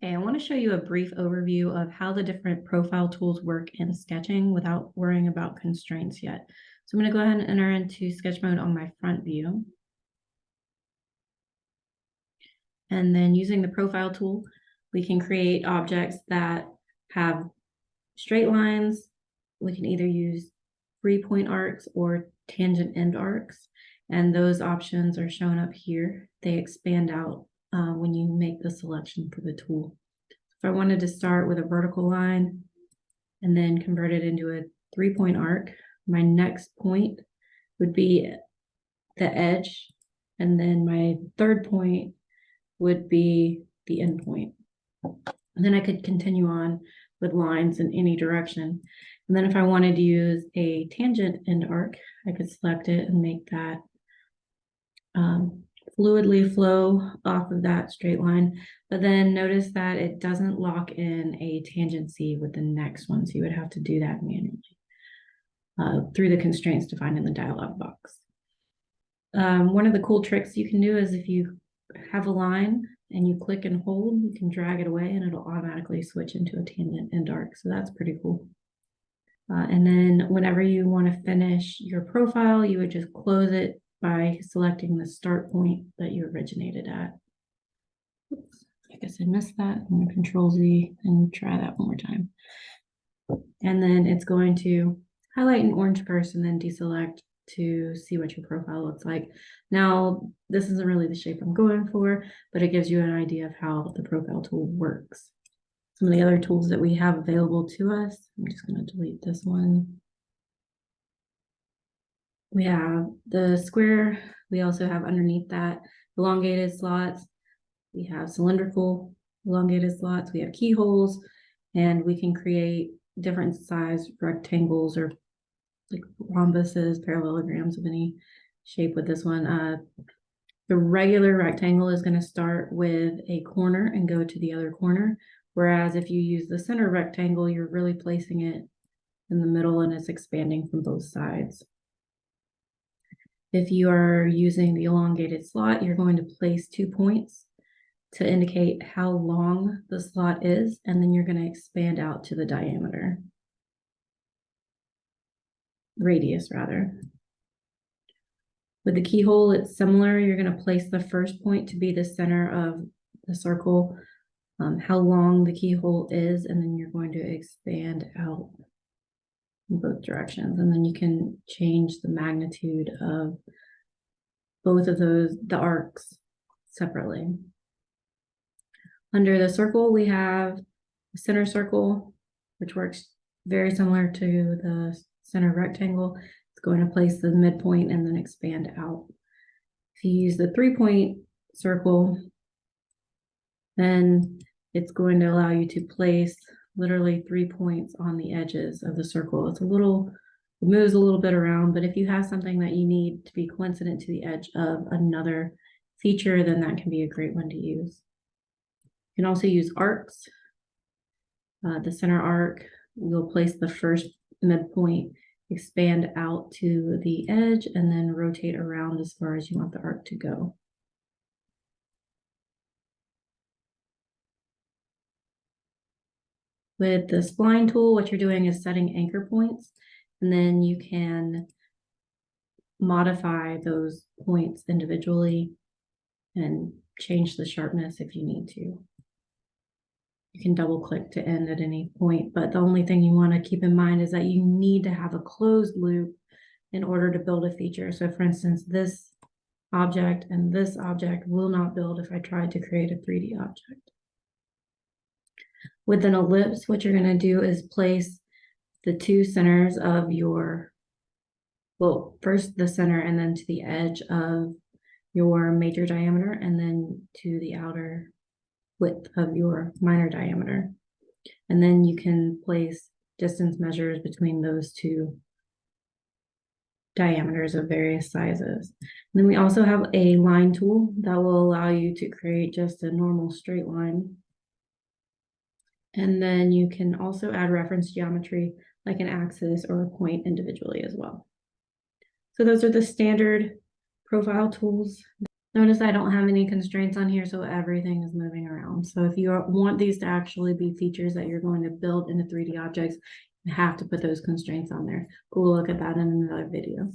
Okay, I want to show you a brief overview of how the different profile tools work in sketching without worrying about constraints yet. So I'm going to go ahead and enter into sketch mode on my front view. And then using the profile tool, we can create objects that have straight lines. We can either use 3-point arcs or tangent end arcs. And those options are shown up here. They expand out when you make the selection for the tool. If I wanted to start with a vertical line and then convert it into a 3-point arc, my next point would be the edge, and then my third point would be the end point. And then I could continue on with lines in any direction. And then if I wanted to use a tangent end arc, I could select it and make that fluidly flow off of that straight line. But then notice that it doesn't lock in a tangency with the next one. So you would have to do that manually through the constraints defined in the dialog box. One of the cool tricks you can do is if you have a line and you click and hold, you can drag it away and it'll automatically switch into a tangent end arc. So that's pretty cool. And then whenever you want to finish your profile, you would just close it by selecting the start point that you originated at. Oops, I guess I missed that. I'm going to Control Z and try that one more time. And then it's going to highlight an orange first and then deselect to see what your profile looks like. Now, this isn't really the shape I'm going for, but it gives you an idea of how the profile tool works. Some of the other tools that we have available to us, I'm just going to delete this one. We have the square. We also have underneath that elongated slots. We have cylindrical elongated slots. We have keyholes, and we can create different size rectangles or like rhombuses, parallelograms of any shape with this one. The regular rectangle is going to start with a corner and go to the other corner. Whereas if you use the center rectangle, you're really placing it in the middle and it's expanding from both sides. If you are using the elongated slot, you're going to place 2 points to indicate how long the slot is, and then you're going to expand out to the diameter. Radius, rather. With the keyhole, it's similar. You're going to place the first point to be the center of the circle, how long the keyhole is, and then you're going to expand out in both directions. And then you can change the magnitude of both of those, the arcs, separately. Under the circle, we have the center circle, which works very similar to the center rectangle. It's going to place the midpoint and then expand out. If you use the 3-point circle, then it's going to allow you to place literally 3 points on the edges of the circle. It moves a little bit around, but if you have something that you need to be coincident to the edge of another feature, then that can be a great one to use. You can also use arcs. The center arc, you'll place the first midpoint, expand out to the edge, and then rotate around as far as you want the arc to go. With the spline tool, what you're doing is setting anchor points, and then you can modify those points individually and change the sharpness if you need to. You can double click to end at any point, but the only thing you want to keep in mind is that you need to have a closed loop in order to build a feature. So for instance, this object and this object will not build if I tried to create a 3D object. With an ellipse, what you're going to do is place the 2 centers of your, well, first the center and then to the edge of your major diameter and then to the outer width of your minor diameter. And then you can place distance measures between those 2 diameters of various sizes. And then we also have a line tool that will allow you to create just a normal straight line. And then you can also add reference geometry like an axis or a point individually as well. So those are the standard profile tools Notice I don't have any constraints on here, so everything is moving around. So if you want these to actually be features that you're going to build into 3D objects, you have to put those constraints on there. We'll look at that in another video.